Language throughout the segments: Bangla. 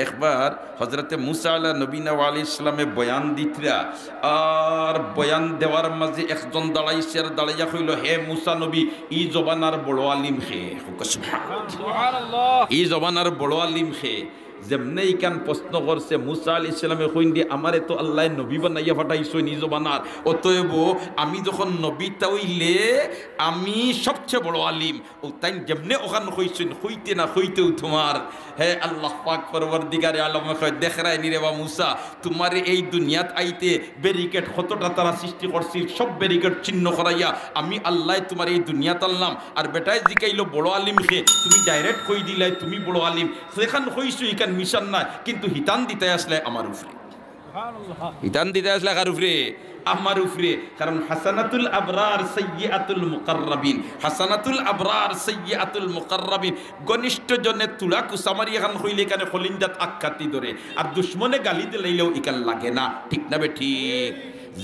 একবার হযরতে মুসা আলাইহিস সালামে বয়ান দিতরা, আর বয়ান দেওয়ার মাঝে একজন দাঁড়াইছে আর দাঁড়াইয়া কইল, হে মুসা নবী, ই জবানার বড় আলিম হে। সুবহানাল্লাহ। ই জবানার বড় আলিম হে। যেমনে ইকান প্রশ্ন করছে, মুসা আলাইহিস সালামে কইন দি, আমারে তো আল্লাহ নবী বানাইয়া পাঠাইছো নিজ বানার, অতএব আমি যখন নবী তাইলে আমি সবচেয়ে বড় আলিম। ও তাই যেমনে ওখান কইছেন, হইতে না হইতেও তোমার, হে আল্লাহ পাক পরবর্তীকারে আলম কয়, দেখরাই নি রে বা মুসা, তোমার এই দুনিয়াত আইতে ব্যারিকেড কতটা তারা সৃষ্টি করছিল, সব ব্যারিকেড ছিন্ন করাইয়া আমি আল্লাহ তোমার এই দুনিয়াত আনলাম। আর বেটায় জিকাইলো বড় আলিম খে, তুমি ডাইরেক্ট কই দিলাই তুমি বড় আলিম, সেখান কইছো ইকান মিশন না, কিন্তু হিতান দিতে আসলে আমার উপরে, হিতান দিতে আসলে কার উপরে? আমার উপরে। কারণ হাসানাতুল আবরার সাইয়্যাতুল মুকাররাবিন, হাসানাতুল আবরার সাইয়্যাতুল মুকাররাবিন, ঘনিষ্ঠ জনের তুলা কুসামারি এখন হইলে এখানে খলিঞ্জাত আক্কাতি ধরে, আর দুশ্মনে গালি দিলেও ইকান লাগে না। ঠিক না বে ঠিক?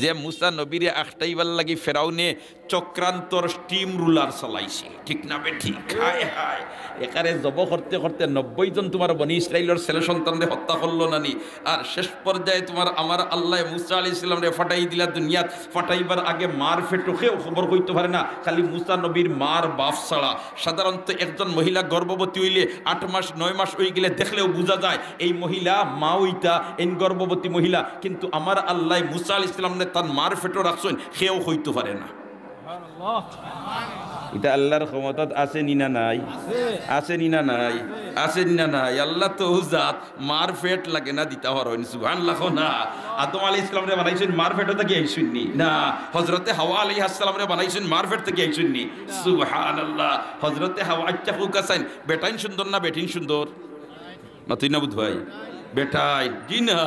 যে মুসা নবীরে আখটাইবার লাগি ফেরাউনে চক্রান্তর স্টিম রুলার চালাইছিল। ঠিক না বে ঠিক? হায় হায়, একারে জব করতে করতে 90 জন তোমার বনি ইসরাইলের ছেলে সন্তানরে হত্যা করলো নানি। আর শেষ পর্যায়ে তোমার আমার আল্লাহ মুসা আলাইহিস সালামরে ফাটাই দিলা দুনিয়াত। ফাটাইবার আগে মার ফেটুকেও খবর কইতে পারে না, খালি মুসা নবীর মার বাপ ছাড়া। সাধারণত একজন মহিলা গর্ভবতী হইলে 8 মাস 9 মাস হয়ে গেলে দেখলেও বোঝা যায় এই মহিলা মা হইতা, এই গর্ভবতী মহিলা। কিন্তু আমার আল্লাহ মুসা আলাইহিস সালাম তার মার ফেটো রাখছেন, সেও হইতে পারে না। এটা আল্লাহর ক্ষমতা আছে নিনা নাই? আছে নিনা নাই? আছে নিনা নাই? আল্লাহ তো জাত, মার ফেট লাগে না দিতে পারেন। সুবহানাল্লাহ না? আদম আলাইহিস সালাম রে বানাইছেন মার ফেটো থেকে আইছেননি না, হযরতে হাওয়া আলাইহিস সালাম রে বানাইছেন মার ফেট থেকে আইছেননি। সুবহানাল্লাহ। হযরতে হাওয়া আচ্ছা হুকাসাইন, বেটাইন সুন্দর না বেটিন সুন্দর? না তুই না বুঝ ভাই, বেটাই জি না,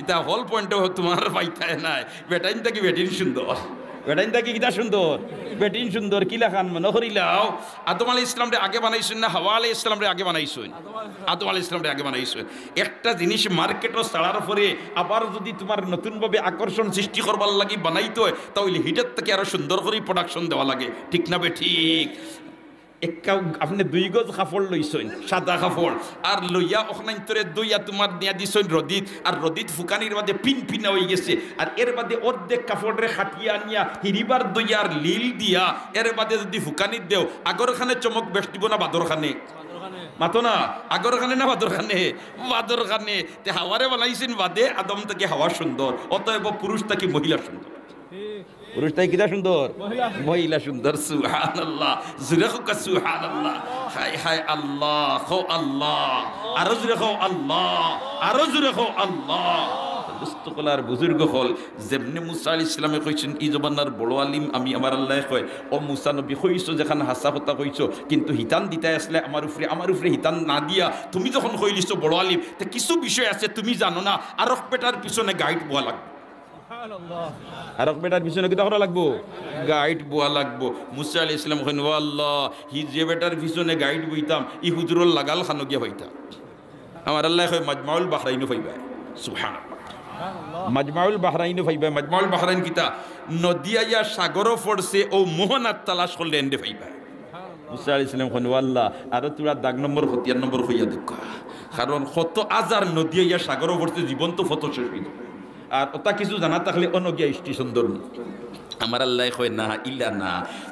এটা হল পয়েন্টে তোমার পাইতায় নাই। বেটাইন থেকে বেটিন সুন্দর, বেটাইন থেকে কিটা সুন্দর? বেটিন সুন্দর। কি লেখান মনে করিলাও, আদম আলাইহিস ইসলাম রে আগে বানাইছেন না হাওয়া আলাইহিস ইসলাম রে আগে বানাইছেন? আদম আলাইহিস ইসলাম রে আগে বানাইছেন। একটা জিনিস মার্কেটও ছাড়ার পরে আবার যদি তোমার নতুনভাবে আকর্ষণ সৃষ্টি করবার লাগি বানাইতে হয়, তাহলে হিটের থেকে আরো সুন্দর করে প্রোডাকশন দেওয়া লাগে। ঠিক না বে ঠিক? একটা আপনি 2 গজ কাপড় লইছেন, সাদা কাপড়, আর লইয়া ওখানে দইয়া তোমার দিয়া দিছেন রদিত, আর রদিত ফুকানির বাদে পিন পিনা হয়ে গেছে, আর এর বাদে অর্ধেক কাপড়রে খাটিয়া আনিয়া হিরিবার দইয়া আর লিল দিয়া এর বাদে যদি ফুকানির দেও, আগরখানে চমক বেশ দিব না বাদরখানে? মাতো না, আগরখানে না বাদরখানে? বাদরখানে। তে হাওয়ারে বানাইছেন বাদে, আদম থেকে হাওয়া সুন্দর, অতএব পুরুষ থেকে মহিলা সুন্দর। পুরুষটাই কিটা সুন্দর? মহিলা সুন্দর। সুবহানাল্লাহ। জুরে খোকা সুবহানাল্লাহ। হায় হায় আল্লাহ, খো আল্লাহ, আরো জুরে খো আল্লাহ, আরো জুরে খো আল্লাহ। দুস্তকলার বুজুর্গ হল যেমনি মুসা আলাইহিস সালামে কইছেন ই জবানার বড় আলিম আমি, আমার আল্লাহ কয় ও মুসা নবী কইছো যেখানে হাসা কথা কইছো, কিন্তু হিতান দিতাই আসলে আমার উপরে হিতান না দিয়া তুমি যখন কইলিছো বড় আলিম, তে কিছু বিষয় আছে তুমি জানো না, আরক বেটার পিছনে গাইড বোয়া লাগবে। আরক বেটার পিছনে কি করা লাগবো? গাইড বোয়া লাগবো। মুসা আলাইহিস সালাম কইন, ও আল্লাহ, হি যে বেটার পিছনে গাইড বইতাম ই হুজুরুল লাগাল খানো গিয়া হইতাম। আমার আল্লাহ কয় মাজমাউল বাহরাইন পাইবা। সুবহানাল্লাহ। মাজমাউল বাহরাইন পাইবা। মাজমাউল বাহরাইন কিতা? নদী আইয়া সাগর পড়ছে ও মোহনার তালাশ করলে এন্ডে পাইবা। মুসা আলাইহিস সালাম কইন, ও আল্লাহ, আর তোরা দাগ নম্বর 70 নম্বর হইয়া দেখা, কারণ কত আজার নদী আইয়া সাগর পড়ছে, জীবন্ত ফটো শেষ হইল। আর ওটা কিছু জানা থাকলে অনগিয়া স্টেশন ধরুন। আমার আল্লাহ কয় না, ইলা না,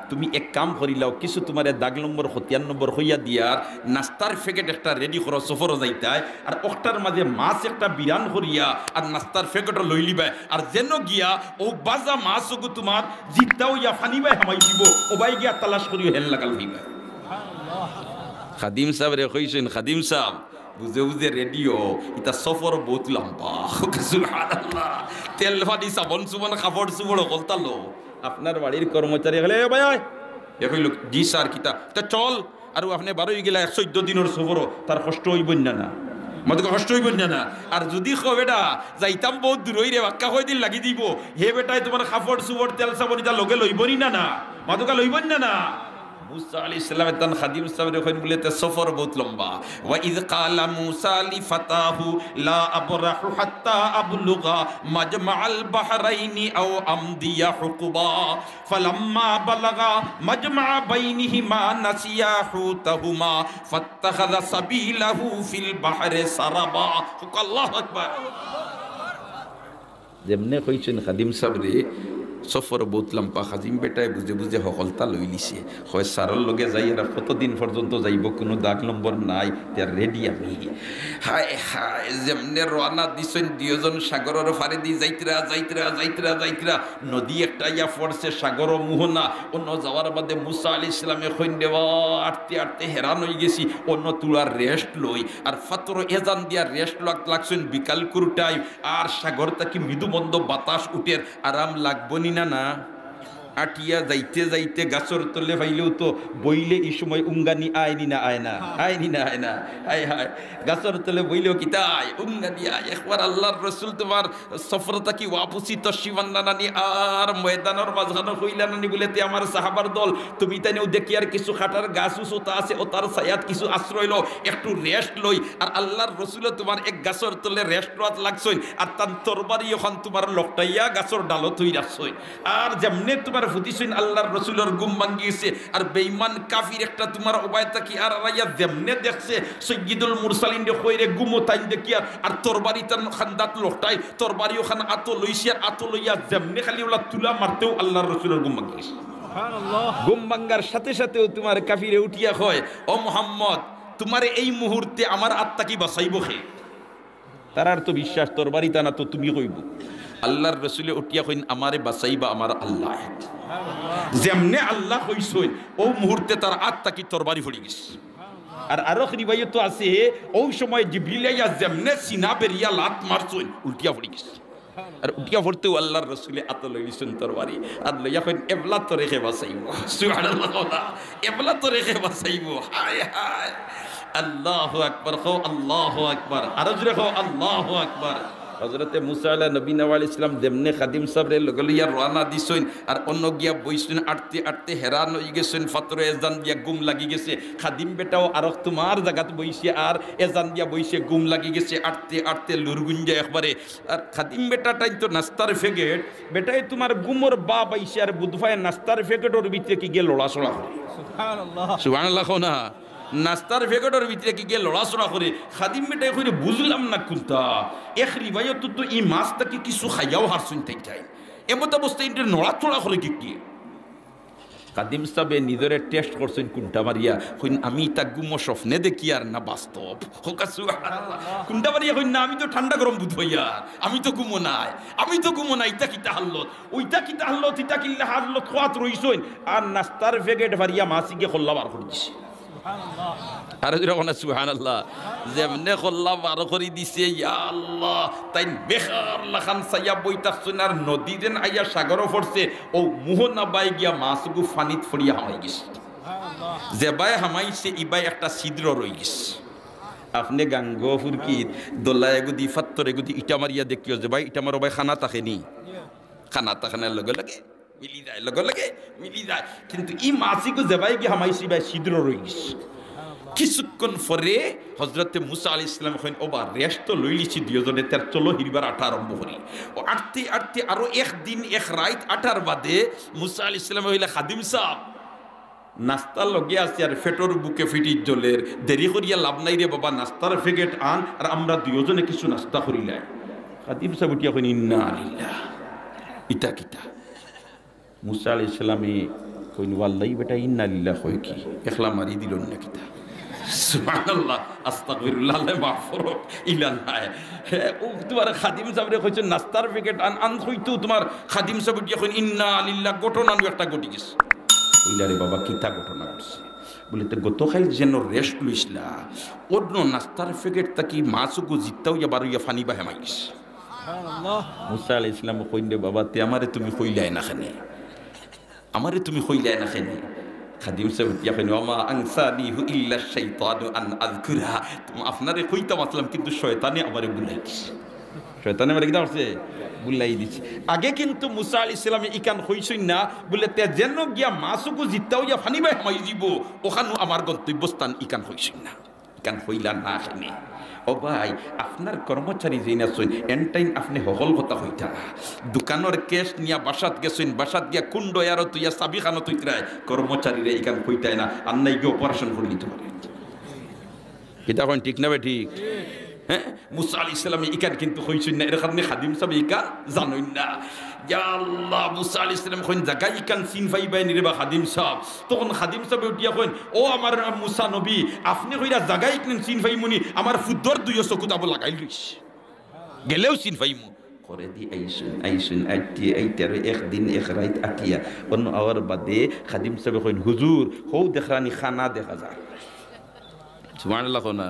তুমি এক কাম করিলাও, কিছু তোমার দাগ নম্বর 70 নম্বর হইয়া দিয়ার নাস্তার প্যাকেট একটা রেডি করো, সফরও যাইতায়, আর ওটার মাঝে মাছ একটা বিরান করিয়া আর নাস্তার প্যাকেটও লই লিবাই, আর যেন গিয়া ও বাজা মাছ ওগো তোমার জিতাও ইয়া ফানিবাই হামাই দিব, ওবাই গিয়া তালাশ করিও হেল লাগাল হইবা। খাদিম সাহেব রে কইছেন, খাদিম সাহেব বুঝে বুঝে রেডিও এটা সফর বহুত লম্বা। সুবহানাল্লাহ। তেল ফাটি সাবন সুবন কাপড় সুবড় কলতালো, আপনার বাড়ির কর্মচারী গেলে ভাই এ কইল জি স্যার কিতা, তা চল, আর আপনি 12 গেলা 114 দিনের সফর, তার কষ্ট হইব না? মতো কষ্ট হইব না? আর যদি কো বেটা যাইতাম বহুত দূর হই রে, বাক্কা কই দিন লাগি দিব, হে বেটাই তোমার কাপড় সুবড় তেল সাবন এটা লগে লইবনি না? না মাদুকা লইবনি না? মুসা আলাইহিস সালামের তান খাদিম সাহেব কইন বলেতে সফর বহুত লম্বা ওয়া ইয ক্বালা মুসা লি ফাতাহু লা আবরাহু হাত্তা আবলুগা মাজমাআল বাহরাইনি আও আমদিয়া হুকুবা ফালাম্মা বালাগা মাজমা বাইনিহিমা নাসিয়া হুতাহুমা ফাত্তাখাযা সাবিলাহু ফিল বাহরি সারাবা আল্লাহু আকবার যেমনে কইছেন খাদিম সাহেব রে সফর বহুত লম্বা খাদিম বেটায় বুঝে বুঝে সকলতা লই লিছে হয় সারর লগে যাই আর কতদিন পর্যন্ত যাইব কোনো দাগ নম্বর নাই তে রেডি আমি হায় হায় যেমনে রওনা দিছেন দুইজন সাগরের ফারে দি যাইতরা যাইতরা যাইতরা যাইতরা নদী একটা ইয়া পড়ছে সাগর মোহনা অন্য যাওয়ার বাদে মুসা আলাইহিস সালামে কইন দেওয়া আটতে আটতে হেরান হয়ে গেছি অন্য তুলার রেস্ট লই আর ফাতর এজান দিয়া রেস্ট লাগছেন বিকাল কুরটাই আর সাগর থেকে মৃদু মন্দ বাতাস উঠের আরাম লাগবনি না আটিয়া যাইতে যাইতে গাছর তলে ভাইলেও তো বইলে এই সময় উঙ্গানি আয়নি না আয় না আয়নি না আয় না আয় হায় গাছর তলে বইলেও কি তাই উঙ্গানি আয় একবার আল্লাহর রসুল তোমার সফরতা কি ওয়াপুসি তশিবান্না নানি আর ময়দানের মাঝখানে হইলা নানি বলেতে আমার সাহাবার দল তুমি তাইও দেখি আর কিছু খাটার গাছ উঁচুতা আছে ও তার ছায়াত কিছু আশ্রয় লো একটু রেস্ট লই আর আল্লাহর রসুলও তোমার এক গাছর তলে রেস্ট রাত লাগছই আর তার তরবারি ওখান তোমার লকটাইয়া গাছর ডালত হই রাখছই আর যেমনে তোমার ফুটিছেন আল্লাহর রসুলের গুম ভাঙ্গিয়েছে আর বেঈমান কাফির একটা তোমার উবায়তা কি আর রাইয়া যেমনে দেখছে সৈয়দুল মুরসালিন রে কইরে গুমো তাইন দেখি আর তরবারি তার খান্দাত লকটাই তরবারি ওখান আতো লইছে আর আতো লইয়া যেমনে খালি ওলা তুলা মারতেও আল্লাহর রসুলের গুম ভাঙ্গিয়েছে সুবহানাল্লাহ গুম ভাঙ্গার সাথে সাথেও তোমার কাফিরে উঠিয়া কয় ও মুহাম্মদ তোমার এই মুহূর্তে আমার আত্মা কি বাঁচাইব খে তারার তো বিশ্বাস তরবারি তা না তো তুমি কইব আল্লাহর রসুলে উঠিয়া কইন আমারে বাঁচাইবা আমার আল্লাহ যেমনে আল্লাহ কইছই ও মুহূর্তে তার আত্মা কি তরবারি পড়ে গেছে আর আরো রিবায়াত আছে ওই সময় জিবরিল আইয়া যেমনে সিনা বেরিয়া লাত মারছই উল্টিয়া পড়ে গেছে আর উঠিয়া পড়তেও আল্লাহর রসুলে আত লইছেন তরবারি আর লইয়া কইন এবলা তো রেখে বাঁচাইব সুবহানাল্লাহ এবলা তো রেখে বাঁচাইব হায় হায় আল্লাহু আকবার কও আল্লাহু আকবার আর জোরে কও আল্লাহু আকবার হযরতে মুসা আলাইহিস নবী আলাইহিস সালাম যেমনে খাদিম সাহেবরে লগলিয়া রওনা দিছেন আর অন্য গিয়া বইছেন আটতে আটতে হেরান হই গেছেন ফাতরে এজান দিয়া গুম লাগি গেছে খাদিম বেটাও আর তোমার জায়গাতে বইছে আর এজান দিয়া বইছে গুম লাগি গেছে আটতে আটতে লুরগুঞ্জা একবারে আর খাদিম বেটাটাই তো নাস্তার ফেগেট বেটাই তোমার গুমর বা বাইছে আর বুধফায় নাস্তার ফেগেটর ভিতরে কি গিয়ে লড়াচড়া করে সুবহানাল্লাহ সুবহানাল্লাহ না নাস্তার ফেগটের ভিতরে কি গিয়ে লড়াচড়া করে খাদিম বেটাই কইরে বুঝলাম না কোনটা এক রিবায়াত তো এই মাছটা কি কিছু খাইয়াও হারছুন তাই চাই এমত অবস্থায় এটা নড়াচড়া করে কি খাদিম সাহেব নিজরে টেস্ট করছেন কোনটা মারিয়া কইন আমি তা গুম স্বপ্নে দেখি আর না বাস্তব হোকা সুবহানাল্লাহ কোনটা মারিয়া কইন না আমি তো ঠান্ডা গরম বুঝ হইয়া আমি তো গুম নাই তা কিতা হাল্লত ওইটা কিতা হাল্লত ইতা কিল্লা হাল্লত খাত রইছইন আর নাস্তার ফেগেট ভারিয়া মাছিকে খল্লা বার করে দিছে আর যখন সুবহানাল্লাহ যেমনে খল্লা বার করে দিছে ইয়া আল্লাহ তাই বেখার লাখান সাইয়া বইতাছুন আর নদী দেন আইয়া সাগরও পড়ছে ও মোহনা বাই গিয়া মাছগু ফানিত ফড়িয়া হামাই গেছে যে বাই হামাইছে ইবাই একটা ছিদ্র রই গেছে আপনি গাঙ্গ ফুরকিত দোলা এগুদি ফাত্তর এগুদি ইটা মারিয়া দেখিও যে ভাই ইটা মারো ভাই খানা তাকেনি খানা তাকানোর লগে লগে মিলি যায় লগে লগে মিলি যায় কিন্তু ই মাছিগু যে ভাই গিয়া হামাইছে ভাই ছিদ্র রই গেছে কিছুক্ষণ পরে হজরতে মুসা আলাইহিস সালাম কইন ওবা রেস্ট তো লই লিছি দুইজনে তার চলো হিরবার আটা আরম্ভ করি ও আটতে আটতে আরো একদিন এক রাত আটার বাদে মুসা আলাইহিস সালাম হইলা খাদিম সাহেব নাস্তার লগে আছে আর ফেটর বুকে ফিটি জলের দেরি করিয়া লাভ নাই রে বাবা নাস্তার প্যাকেট আন আর আমরা দুইজনে কিছু নাস্তা করিলাই খাদিম সাহেব উঠিয়া কইন ইন্না লিল্লাহ ইতা কিতা মুসা আলাইহিস সালামে কইন ওয়াল্লাহি বেটা ইন্না লিল্লাহ কই কি একলা মারি দিল না কিতা সুবহানাল্লাহ আস্তাগফিরুল্লাহ মাগফিরাত ইলাল্লাহ ও তোমার খাদিম সাহেবরে কইছো নাস্তার প্যাকেট আন কইতো তোমার খাদিম সাহেব উঠিয়া কইন ইন্না লিল্লাহ ঘটনা একটা ঘটি গেছে কইলারে বাবা কিতা ঘটনা ঘটছে বলে তো গতকাল যেন রেস্ট লইছিলা অন্য নাস্তার প্যাকেট তাকি মাছকু জিত্তাও এবার ইয়া ফানি বা হেমাই গেছে সুবহানাল্লাহ মুসা আলাইহিস সালাম কইলে বাবা তে আমারে তুমি কইলাই না খানে আমারে তুমি কইলাই না খানে খাদিম সাহেব ইয়া কইন ওমা আনসানিহু ইল্লা শাইতানু আন আযকুরা তুমি আপনারে কইতা মাতলাম কিন্তু শয়তানে আমারে ভুলাই দিছে শয়তানে মারে কিতা করছে বুলাই দিচ্ছে আগে কিন্তু মুসা আলাইহিস সালাম ইকান হইছই না বলে তে যেন গিয়া মাসুকু জিত্তাও ইয়া ফানি বাই হামাই দিব ওখানে আমার গন্তব্যস্থান ইকান হইছই না ইকান হইলা না এখানে ও ভাই আপনার কর্মচারী যেই নাচইন এনটাইন আপনি হকল কথা হইতা দোকানের কেশ নিয়া বাসাত গেছেন বাসাত গিয়া কুণ্ড ইয়ারো তুইয়া চাবি খানো তুইতরায় কর্মচারীরা ইকান হইতাই না আর নাই গিয়ে অপারেশন করে নিতে পারে এটা এখন ঠিক না ভাই ঠিক হ্যাঁ মুসা আলাইহিস সালাম ইকান কিন্তু হইছেন না এর কারণে খাদিম সাহেব ইকান জানেন না ইয়া আল্লাহ মুসা আলাইহিস সালাম কোন জায়গা ইকান সিন ফাইবাই নিরে বা খাদিম সাহেব তখন খাদিম সাহেব উঠিয়া কইন ও আমার মুসা নবী আপনি কইরা জায়গা ইকনেন সিন ফাইমুনি আমার ফুদ্দর দুইও চকুতাব লাগাই লইস গেলেও সিন ফাইমু করে দি আইসুন আইটি আইতার একদিন এক রাত আটিয়া অন্য আওয়ার বাদে খাদিম সাহেব কইন হুজুর হও দেখানি খানা দেখা যায় সুবহানাল্লাহ কোনা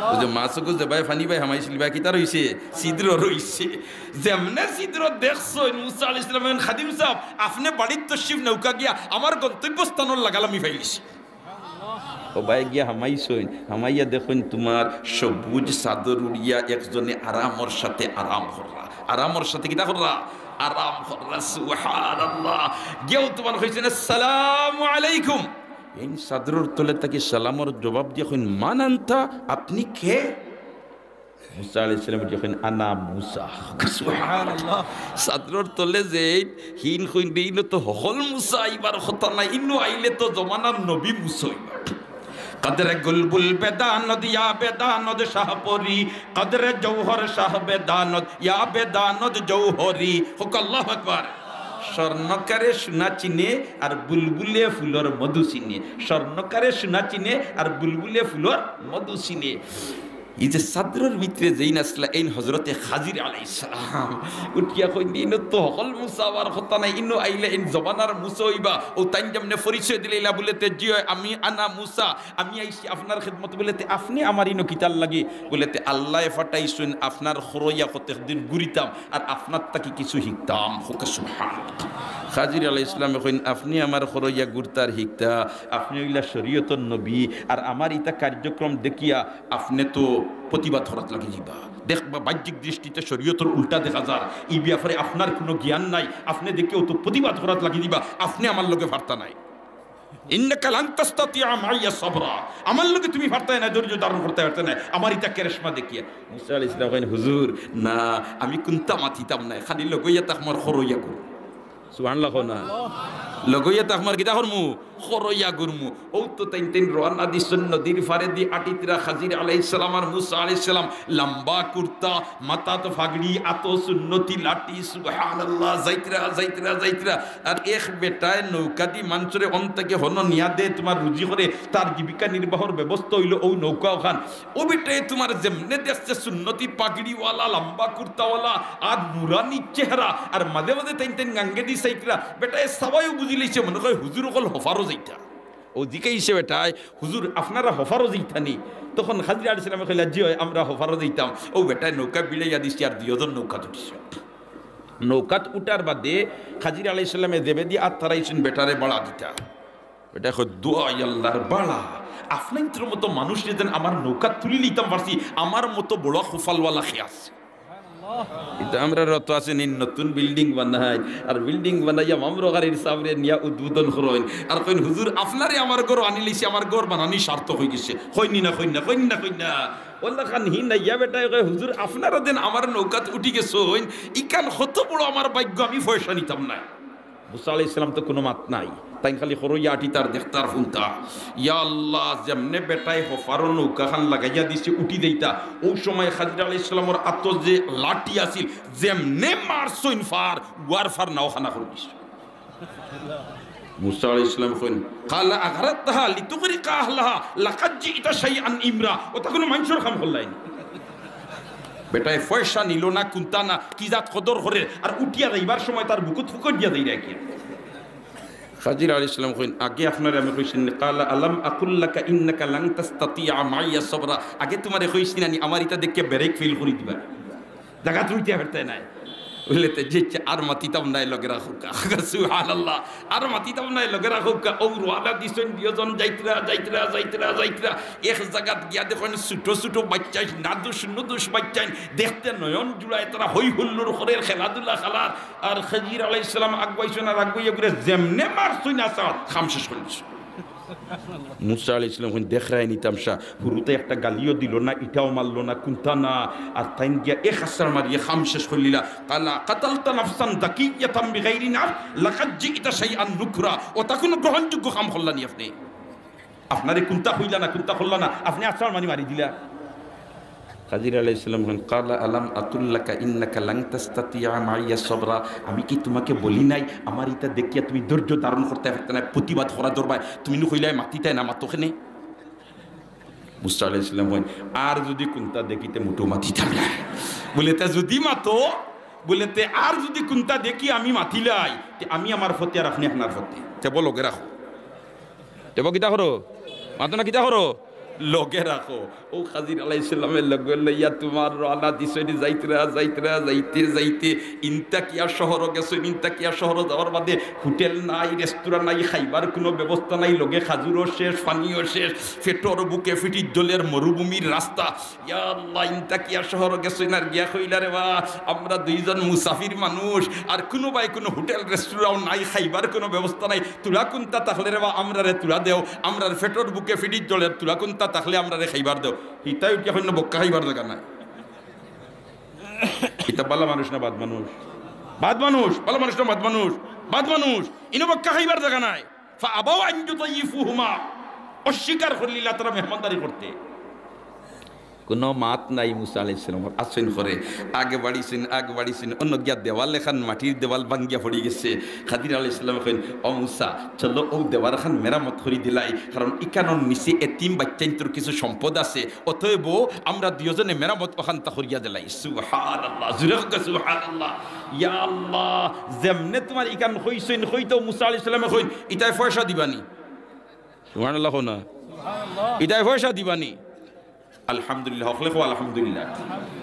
ওই যে মাসুকু যে ভাই ফানি ভাই হামাইছিল ভাই কিতা রইছে সিদ্র রইছে যেমনে সিদ্র দেখছো মুসা আলাইহিস সালামের খাদিম সাহেব আপনি বাড়ির তশরিফ নৌকা গিয়া আমার গন্তব্যস্থানর লাগালামি ফাইলিছি ও ভাই গিয়া হামাইছইন হামাইয়া দেখুন তোমার সবুজ চাদর উড়িয়া একজনে আরামর সাথে আরাম কররা আরামর সাথে কিতা কররা আরাম কররা সুবহানাল্লাহ গিয়াও তোমার হইছে আসসালামু আলাইকুম এই সাদরুর তলে তাকে সালামর জবাব দিয়ে কইন মানান্তা আপনি কে মুসা আলাইহিস সালাম যখন আনা মুসা সুবহানাল্লাহ সাদরুর তলে যে হিন কইন দিন তো হল মুসা ইবার কথা নাই ইন্নু আইলে তো জমানার নবী মুসা কদরে গুলবুল বেদানদ ইয়া বেদানদ শাহপরি কদরে জৌহর শাহ বেদানদ ইয়া বেদানদ জৌহরি হুক আল্লাহু আকবার স্বর্ণকারে সোনা চিনে আর বুলবুলে ফুলর মধু চিনে স্বর্ণকারে সোনা চিনে আর বুলবুলে ফুলর মধু চিনে এই যে সাদরের ভিতরে যেই নাসলা এই হজরতে খাজির আলাইহিস সালাম উঠিয়া কই দিন তো হল মুসাওয়ার কথা নাই ইনো আইলে ইন জবানার মুসাইবা ও তাইন যেমনে পরিচয় দিলেলা বলেতে জি আমি আনা মুসা আমি আইছি আপনার খিদমত বলেতে আপনি আমার ইনো কিতাল লাগি বলেতে আল্লাহ ফাটাইছুন আপনার খরইয়া কতদিন গুরিতাম আর আপনার তাকি কিছু শিখতাম হুকা সুবহানাল্লাহ খাজির আলাইহিস সালাম কইন আপনি আমার খরইয়া গুরতার শিখতা আপনি হইলা শরীয়তের নবী আর আমার ইতা কার্যক্রম দেখিয়া আপনি তো প্রতিবাদ করাত লাগি যাবা দেখবা বাহ্যিক দৃষ্টিতে শরীয়তের উল্টা দেখা যায় এই ব্যাপারে আপনার কোনো জ্ঞান নাই আপনি দেখেও তো প্রতিবাদ করাত লাগি দিবা আপনি আমার লগে ফারতা নাই ইন্নাকা লান তাসতাতিআ মাইয়া সাবরা আমার লগে তুমি ফারতাই না ধৈর্য ধারণ করতে পারতে না আমার ইতা কেরেশমা দেখিয়া মুসা আলাইহিস সালাম কইন হুজুর না আমি কোনটা মাতিতাম না খালি লগইয়া তাক আমার খরইয়া কর সুবহানাল্লাহ না লগইয়া তাক আমার কিতা করমু খরইয়া গুরমু ও তো তাইন তাইন রওনা দিছেন নদীর ফারে দি আটিতরা খাজির আলাইহিস সালাম আর মুসা আলাইহিস সালাম লম্বা কুর্তা মাথা তো ফাগড়ি আতো সুন্নতি লাঠি সুবহানাল্লাহ যাইতরা যাইতরা যাইতরা আর এক বেটায় নৌকা দি মানচরে অন্তকে হন নিয়া দে তোমার রুজি করে তার জীবিকা নির্বাহর ব্যবস্থা হইল ও নৌকা ওখান ও বেটায় তোমার যেমনে দেখছে সুন্নতি পাগড়িওয়ালা লম্বা কুর্তাওয়ালা আর নুরানি চেহারা আর মাঝে মাঝে তাইন তাইন গাঙ্গে দি সাইতরা বেটায় সবাইও বুঝি লইছে মনে হয় হুজুর কল হফারো যাইতা ও দিকে হিসেবে বেটায় হুজুর আপনারা হফারো যাইতানি তখন খাজির আলাইহিস সালাম কইলা জি আমরা হফারো যাইতাম ও বেটায় নৌকা বিলাইয়া দিছি আর দুইজন নৌকা উঠিছে নৌকাত উঠার বাদে খাজির আলাইহিস সালামে দেবে দি আর তারাইছেন বেটারে বাড়া দিতা বেটা কই দোয়া আল্লাহর বাড়া আপনার মতো মানুষ যেন আমার নৌকা তুলি নিতাম পারছি আমার মতো বড় খুফালওয়ালা খেয়াস এটা আমরা রত আছে নতুন বিল্ডিং বানাই আর বিল্ডিং বানাইয়া মামরো গাড়ির সামনে নিয়া উদ্বোধন করেন আর কইন হুজুর আপনারে আমার ঘর আনি লইছি আমার ঘর বানানি সার্থক হয়ে গেছে কইনি না কইনা কইনা কইনা ওল্লা খান হি না ইয়া বেটাই কই হুজুর আপনারা দেন আমার নৌকাত উঠি গেছো ইকান কত বড় আমার ভাগ্য আমি পয়সা নিতাম না মুসা আলাইহিস সালাম তো কোনো মাত নাই তাই খালি খরইয়া আটি তার দেখতার ফুলতা ইয়া আল্লাহ যেমনে বেটাই হফারো নৌকা খান লাগাইয়া দিছে উঠি দেইতা ওই সময় খাজির আলাইহিস সালামের আতো যে লাঠি আছিল যেমনে মারছইন ফার ওয়ার ফার নাও খানা করে দিছে মুসা আলাইহিস সালাম কইন কালা আগরাতহা লিতুগরিকা আহলাহা লাকাদ জিতা শাইআন ইমরা ও তা কোনো মানুষের কাম করলাই বেটায় পয়সা নিল না কুন্তা না কি জাত কদর করে আর উঠিয়া যাইবার সময় তার বুকুত ফুকট দিয়া যাই রাখি খাজির আলাইহিস সালাম কইন আগে আপনারা আমি কইছেন কালা আলাম আকুল্লাকা ইন্নাকা লান তাসতাতিআ মাইয়া সাবরা আগে তোমারে কইছি না আমার এটা দেখে ব্রেক ফিল করি দিবা জায়গা তুইতে পারতে নাই বলতে যে আর মাতিতাম নাই লগে রাখুকা সুবহানাল্লাহ আর মাতিতাম নাই লগে রাখুকা ও রওয়ানা দিছেন দুজন যাইতরা যাইতরা যাইতরা যাইতরা এক জায়গাত গিয়া দেখেন ছোট ছোট বাচ্চা নাদুস নুদুস বাচ্চা দেখতে নয়ন জুড়ায় তারা হই হুল্লোড় করে খেলাধুলা খেলার আর খাজির আলাইহিস সালাম আগুয়াইছেন আর আগুইয়া করে যেমনে মারছুন না সাত খাম শেষ করেছে মুসা আলাইহিস সালাম দেখায় নিতাম শাহ হুরুতে একটা গালিও দিল না ইটাও মারলো না কুন্তা না আর তাইন গিয়া এক হাসার মারিয়ে খাম শেষ করলিলা কালা কাতালতা নাফসান যাকিয়াতাম বিগাইরি নাফস লাকাদ জিইতা শাইআন নুকরা ও তা কোনো গ্রহণযোগ্য কাম করলানি আপনি আপনারে কুন্তা হইলা না কুন্তা করলা না আপনি আসার মারি দিলা খাজির আলাইহিস সালাম কালা আলাম আকুল্লাকা ইন্নাকা লান তাস্তাতিয়া মাইয়া সবরা আমি কি তোমাকে বলি নাই আমার এটা দেখিয়া তুমি ধৈর্য ধারণ করতে পারতে না প্রতিবাদ করা দরবার তুমি নু কইলাই মাতিতাই না মাতোখানে মুসা আলাইহিস সালাম আর যদি কুন্তা দেখিতে মুটো মাতিতাম না বলে তা যদি মাতো বলে তে আর যদি কুন্তা দেখি আমি মাতিলাই আমি আমার ফতে আর আপনি আপনার ফতে তে বলো গে রাখো দেব কিতা করো মাতো না কিতা করো লগে রাখো ও খাজির আলাইহিস সালামের লগে লইয়া তোমার রানা দিছনি যাইতরা যাইতরা যাইতে যাইতে ইনতাকিয়া শহর গেছে ইনতাকিয়া শহর যাওয়ার বাদে হোটেল নাই রেস্তোরাঁ নাই খাইবার কোনো ব্যবস্থা নাই লগে খাজুরও শেষ পানিও শেষ পেটর বুকে ফিটির জলের মরুভূমির রাস্তা ইয়া আল্লাহ ইনতাকিয়া শহর গেছে না গিয়া কইলা রে বা আমরা দুইজন মুসাফির মানুষ আর কোনো ভাই কোনো হোটেল রেস্তোরাঁও নাই খাইবার কোনো ব্যবস্থা নাই তুলা কুন্তা তাহলে রে বা আমরা রে তুলা দেও আমরা পেটর বুকে ফিটির জলের তুলা কুন্তা তাহলে আমরা রে খাইবার দেও হিতাই উঠিয়া হইন বক্কা খাইবার জায়গা নাই হিতা বালা মানুষ না বাদ মানুষ বাদ মানুষ বালা মানুষ না বাদ মানুষ বাদ মানুষ ইনো বক্কা খাইবার জায়গা নাই ফা আবাউ আন ইউতাইফুহুমা অস্বীকার করলিলা তারা মেহমানদারি করতে কোনো মাত নাই মুসা আলাইহিস সালাম আসেন করে আগে বাড়িছেন অন্য গিয়া দেওয়াল এখান মাটির দেওয়াল ভাঙ্গিয়া পড়ে গেছে খাদির আলাইহিস সালাম কইন ও মুসা চলো ও দেওয়াল খান মেরামত করে দিলাই কারণ ইকানোর নিচে এতিম বাচ্চাইন্তর কিছু সম্পদ আছে অতএব আমরা দুজনে মেরামত ওখান তা করিয়া দিলাই সুবহানাল্লাহ জুরে সুবহানাল্লাহ ইয়া আল্লাহ যেমনে তোমার ইকান কইছেন কইতো মুসা আলাইহিস সালাম কইন ইতাই পয়সা দিবানি সুবহানাল্লাহ না সুবহানাল্লাহ ইতাই পয়সা দিবানি আলহামদুলিল্লাহ হকলেখো আলহামদুলিল্লাহ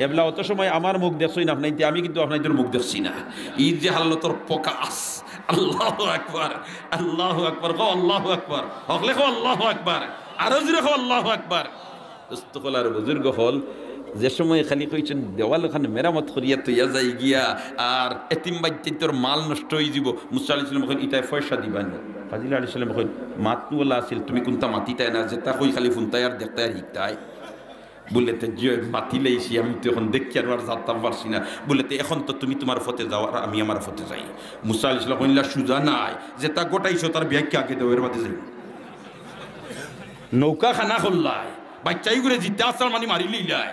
এবলা অত সময় আমার মুখ দেখছই না আপনাইতে আমি কিন্তু আপনাদের মুখ দেখছি না ঈদ যে হাল্লতর প্রকাশ আল্লাহু আকবার গো আল্লাহু আকবার হকলেখো আল্লাহু আকবার আরো জোরে হো আল্লাহু আকবার দোস্তকলার বুজুর্গ হল যে সময় খালি কইছেন দেওয়াল ওখানে মেরামত করিয়া তৈয়া যাই গিয়া আর এতিম বাচ্চাইতর মাল নষ্ট হয়ে যাব মুসা আলাইহিস সালাম কইন ইতাই পয়সা দিবানি ফাজিল আলাইহিস সালাম কইন মাতনুলা আছিল তুমি কোনটা মাতিতাই না যেটা কই খালি ফুনতাই আর দেখতাই আর হিকতাই বললেতে যে মাতিলেইছি আমি তো এখন দেখি আর যাত্রা পারছি না বললেতে এখন তো তুমি তোমার ফতে যাও আর আমি আমার ফতে যাই মুসা আলাইহিস সালাম কইলা সুজা নাই যে তা গোটাইছো তার ব্যাগকে আগে দেও এর বাদে যাই নৌকা খানা খুললাই বাচ্চাই করে জিতে আসার মানে মারি লিলাই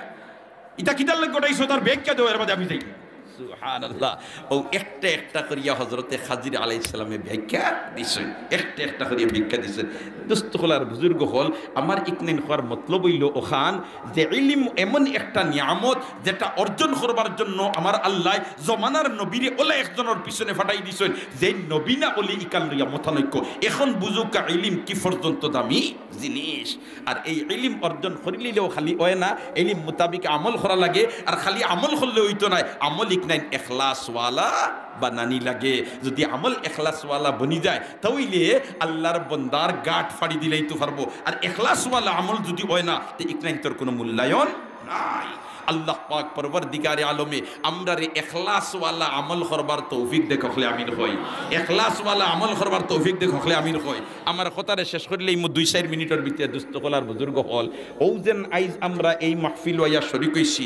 ইটা কিতার লাগে গোটাইছো তার ব্যাগকে দেও এর বাদে আমি যাই সুবহানাল্লাহ ও একটা একটা করিয়া হযরতে খাজির আলাইহিস সালামে ভিক্ষা দিছেন একটা করিয়া ভিক্ষা দিছেন দোস্তকলার বুজুর্গ হল আমার ইকনেন হওয়ার মতলব হইল ওখান যে ইলম এমন একটা নিয়ামত যেটা অর্জন করবার জন্য আমার আল্লাহ জমানার নবীরে ওলা একজনের পিছনে ফাটাই দিছেন যে নবী না ওলি ইকাল লইয়া মতানৈক্য এখন বুঝুকা ইলম কি পর্যন্ত দামি জিনিস আর এই ইলম অর্জন করিলেও খালি হয় না ইলম মোতাবিক আমল করা লাগে আর খালি আমল করলে হইতো না আমল ইকনাইন এখলাসওয়ালা বানানি লাগে যদি আমল এখলাসওয়ালা বনি যায় তাহলে আল্লাহর বন্দার গাঁট ফাড়ি দিলেই তো পারবো আর এখলাসওয়ালা আমল যদি হয় না তো ইকনাইন তোর কোনো মূল্যায়ন নাই আল্লাহ পাক পরবর্তীকারে আলমে আমরা রে এখলাসওয়ালা আমল করবার তৌফিক দেখলে আমিন হই এখলাসওয়ালা আমল করবার তৌফিক দেখলে আমিন হই আমার কথারে শেষ করলেই মু 2-4 মিনিটের ভিতরে দুস্থকলার বুজুর্গ হল ও যেন আইজ আমরা এই মাহফিল ওয়া শরীক হইছি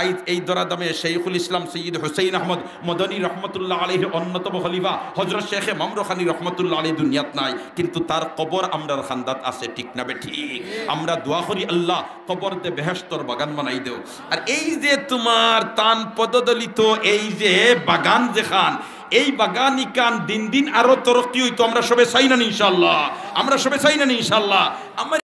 আইজ এই দরাদামে শাইখুল ইসলাম সৈয়দ হুসাইন আহমদ মদনী রহমতুল্লাহ আলাইহির অন্যতম খলিফা হযরত শেখ মামরুখানী রহমতুল্লাহ আলাইহি দুনিয়াত নাই কিন্তু তার কবর আমরার খান্দাত আছে ঠিক না বে ঠিক আমরা দোয়া করি আল্লাহ কবরতে বেহেশতর বাগান বানাই দেও আর এই যে তোমার তান পদদলিত এই যে বাগান যেখান এই বাগানি কান দিন দিন আরো তরক্কি হইতো আমরা সবে চাই না ইনশাআল্লাহ আমরা সবে চাই না ইনশাআল্লাহ আমার